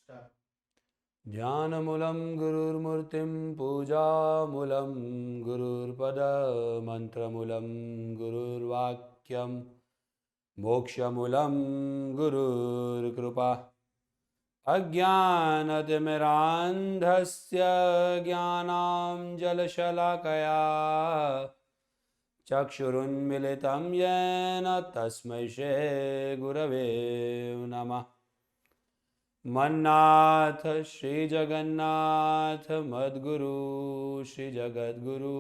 ध्यानमूलं गुरुर्मूर्तिं पूजामूलं गुरुर्पदमन्त्रमूलं गुरुर्वाक्यं मोक्षमूलं गुरुर्कृपा अज्ञानतिमिरान्धस्य ज्ञानाञ्जलशलाकया चक्षुरुन्मिलितं येन तस्मै श्रीगुरवे नमः। मन्नाथ श्री जगन्नाथ मद्गुरु श्री जगद्गुरु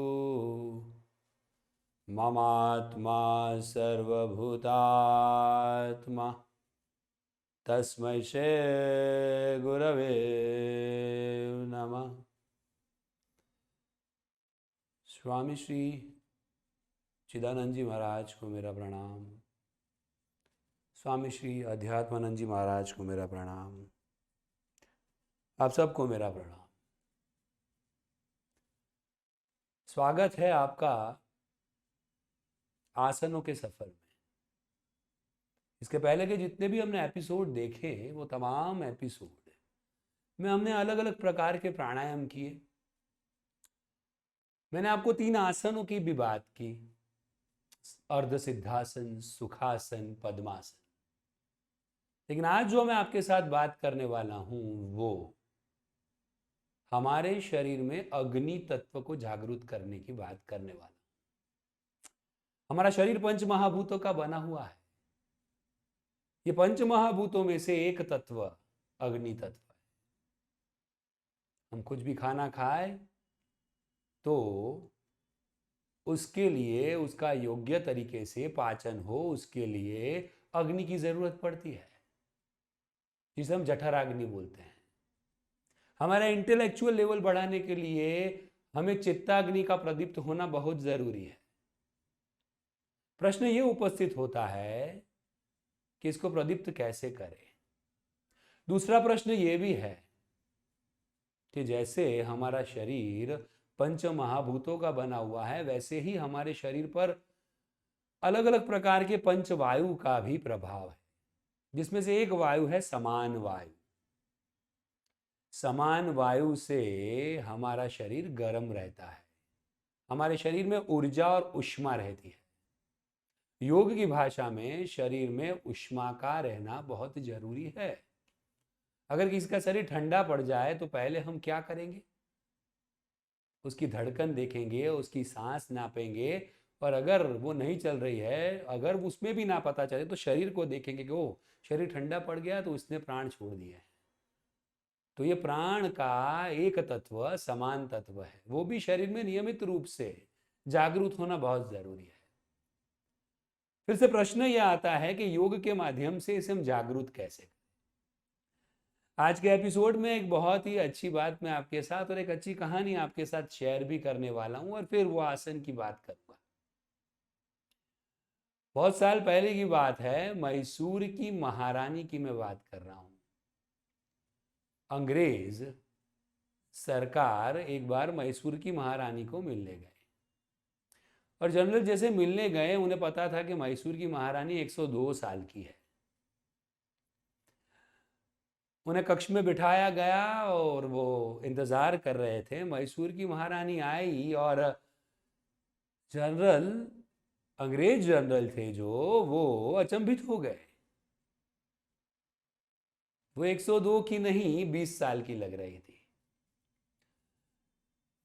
ममात्मा सर्वभूतात्मा तस्मै श्री गुरवे नमः। स्वामी श्री चिदानंद जी महाराज को मेरा प्रणाम। स्वामी श्री अध्यात्मानंद जी महाराज को मेरा प्रणाम। आप सबको मेरा प्रणाम। स्वागत है आपका आसनों के सफर में। इसके पहले के जितने भी हमने एपिसोड देखे वो तमाम एपिसोड में हमने अलग अलग प्रकार के प्राणायाम किए। मैंने आपको 3 आसनों की भी बात की, अर्ध सिद्धासन, सुखासन, पद्मासन। लेकिन आज जो मैं आपके साथ बात करने वाला हूं वो हमारे शरीर में अग्नि तत्व को जागृत करने की बात करने वाला। हमारा शरीर 5 महाभूतों का बना हुआ है। ये 5 महाभूतों में से एक तत्व अग्नि तत्व है। हम कुछ भी खाना खाए तो उसके लिए, उसका योग्य तरीके से पाचन हो, उसके लिए अग्नि की जरूरत पड़ती है, जिसे हम जठराग्नि बोलते हैं। हमारा इंटेलेक्चुअल लेवल बढ़ाने के लिए हमें चित्ताग्नि का प्रदीप्त होना बहुत जरूरी है। प्रश्न ये उपस्थित होता है कि इसको प्रदीप्त कैसे करें। दूसरा प्रश्न ये भी है कि जैसे हमारा शरीर 5 महाभूतों का बना हुआ है, वैसे ही हमारे शरीर पर अलग अलग प्रकार के 5 वायु का भी प्रभाव है, जिसमें से एक वायु है समान वायु। समान वायु से हमारा शरीर गर्म रहता है, हमारे शरीर में ऊर्जा और ऊष्मा रहती है। योग की भाषा में शरीर में ऊष्मा का रहना बहुत जरूरी है। अगर किसी का शरीर ठंडा पड़ जाए तो पहले हम क्या करेंगे? उसकी धड़कन देखेंगे, उसकी सांस नापेंगे, और अगर वो नहीं चल रही है, अगर उसमें भी ना पता चले तो शरीर को देखेंगे कि ओ शरीर ठंडा पड़ गया तो उसने प्राण छोड़ दिया है। तो ये प्राण का एक तत्व समान तत्व है, वो भी शरीर में नियमित रूप से जागरूक होना बहुत जरूरी है। फिर से प्रश्न यह आता है कि योग के माध्यम से इसे हम जागरूक कैसे करें। आज के एपिसोड में एक बहुत ही अच्छी बात मैं आपके साथ और एक अच्छी कहानी आपके साथ शेयर भी करने वाला हूं, और फिर वो आसन की बात करूंगा। बहुत साल पहले की बात है, मैसूर की महारानी की मैं बात कर रहा हूं। अंग्रेज सरकार एक बार मैसूर की महारानी को मिलने गए, और जनरल जैसे मिलने गए, उन्हें पता था कि मैसूर की महारानी 102 साल की है। उन्हें कक्ष में बिठाया गया और वो इंतजार कर रहे थे। मैसूर की महारानी आई और जनरल, अंग्रेज जनरल थे जो, वो अचंभित हो गए। वो 102 की नहीं 20 साल की लग रही थी।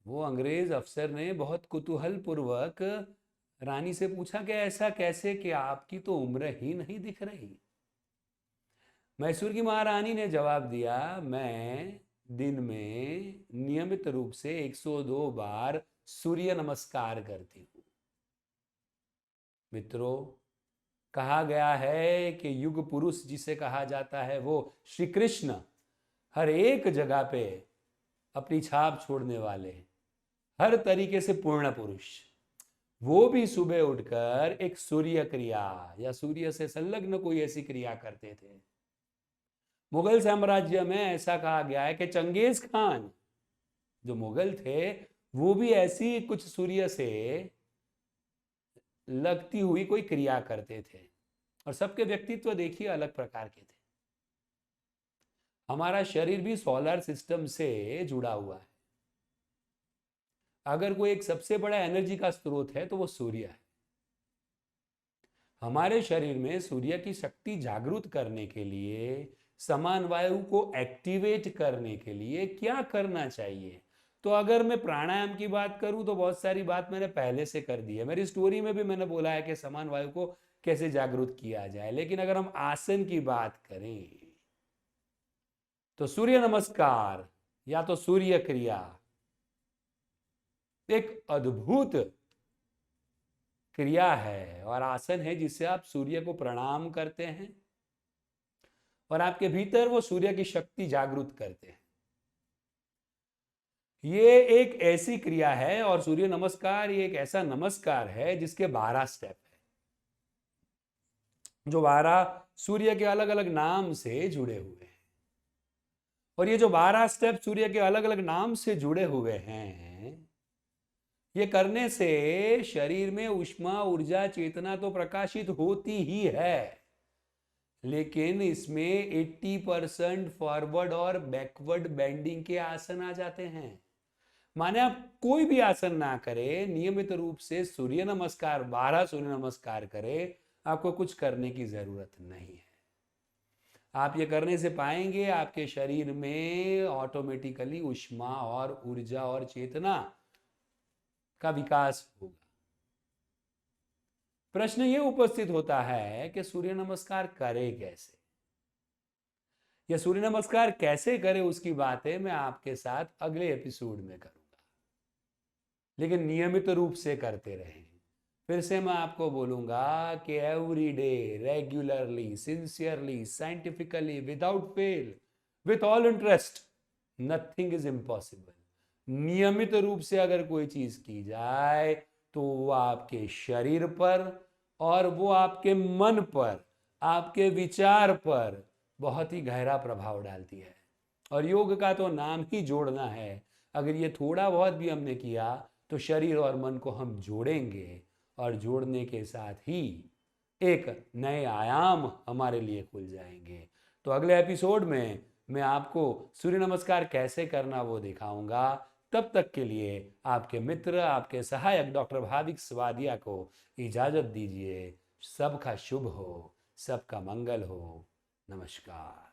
वो अंग्रेज अफसर ने बहुत कुतूहल पूर्वक रानी से पूछा कि ऐसा कैसे कि आपकी तो उम्र ही नहीं दिख रही। मैसूर की महारानी ने जवाब दिया, मैं दिन में नियमित रूप से 102 बार सूर्य नमस्कार करती हूं। मित्रों, कहा गया है कि युग पुरुष जिसे कहा जाता है वो श्री कृष्ण हर एक जगह पे अपनी छाप छोड़ने वाले, हर तरीके से पूर्ण पुरुष, वो भी सुबह उठकर एक सूर्य क्रिया या सूर्य से संलग्न कोई ऐसी क्रिया करते थे। मुगल साम्राज्य में ऐसा कहा गया है कि चंगेज खान जो मुगल थे, वो भी ऐसी कुछ सूर्य से लगती हुई कोई क्रिया करते थे, और सबके व्यक्तित्व देखिए अलग प्रकार के थे। हमारा शरीर भी सोलर सिस्टम से जुड़ा हुआ है। अगर कोई एक सबसे बड़ा एनर्जी का स्रोत है तो वो सूर्य है। हमारे शरीर में सूर्य की शक्ति जागृत करने के लिए, समान वायु को एक्टिवेट करने के लिए क्या करना चाहिए? तो अगर मैं प्राणायाम की बात करूं तो बहुत सारी बात मैंने पहले से कर दी है। मेरी स्टोरी में भी मैंने बोला है कि समान वायु को कैसे जागृत किया जाए। लेकिन अगर हम आसन की बात करें तो सूर्य नमस्कार या तो सूर्य क्रिया एक अद्भुत क्रिया है और आसन है जिससे आप सूर्य को प्रणाम करते हैं और आपके भीतर वो सूर्य की शक्ति जागृत करते हैं। ये एक ऐसी क्रिया है और सूर्य नमस्कार ये एक ऐसा नमस्कार है जिसके 12 स्टेप है, जो 12 सूर्य के अलग अलग नाम से जुड़े हुए हैं। और ये जो 12 स्टेप सूर्य के अलग अलग नाम से जुड़े हुए हैं, ये करने से शरीर में ऊष्मा, ऊर्जा, चेतना तो प्रकाशित होती ही है, लेकिन इसमें 80% फॉरवर्ड और बैकवर्ड बेंडिंग के आसन आ जाते हैं। माने आप कोई भी आसन ना करें, नियमित रूप से सूर्य नमस्कार 12 सूर्य नमस्कार करें, आपको कुछ करने की जरूरत नहीं है। आप ये करने से पाएंगे आपके शरीर में ऑटोमेटिकली ऊष्मा और ऊर्जा और चेतना का विकास होगा। प्रश्न ये उपस्थित होता है कि सूर्य नमस्कार करे कैसे? या सूर्य नमस्कार कैसे करे उसकी बातें मैं आपके साथ अगले एपिसोड में करूंगा, लेकिन नियमित रूप से करते रहें। फिर से मैं आपको बोलूंगा कि every day, regularly, sincerely, scientifically, without fail, with all interest, nothing is impossible. नियमित रूप से अगर कोई चीज की जाए तो वो आपके शरीर पर और वो आपके मन पर, आपके विचार पर बहुत ही गहरा प्रभाव डालती है। और योग का तो नाम ही जोड़ना है। अगर ये थोड़ा बहुत भी हमने किया तो शरीर और मन को हम जोड़ेंगे और जोड़ने के साथ ही एक नए आयाम हमारे लिए खुल जाएंगे। तो अगले एपिसोड में मैं आपको सूर्य नमस्कार कैसे करना वो दिखाऊंगा। तब तक के लिए आपके मित्र, आपके सहायक डॉक्टर भाविक स्वादिया को इजाजत दीजिए। सबका शुभ हो, सबका मंगल हो। नमस्कार।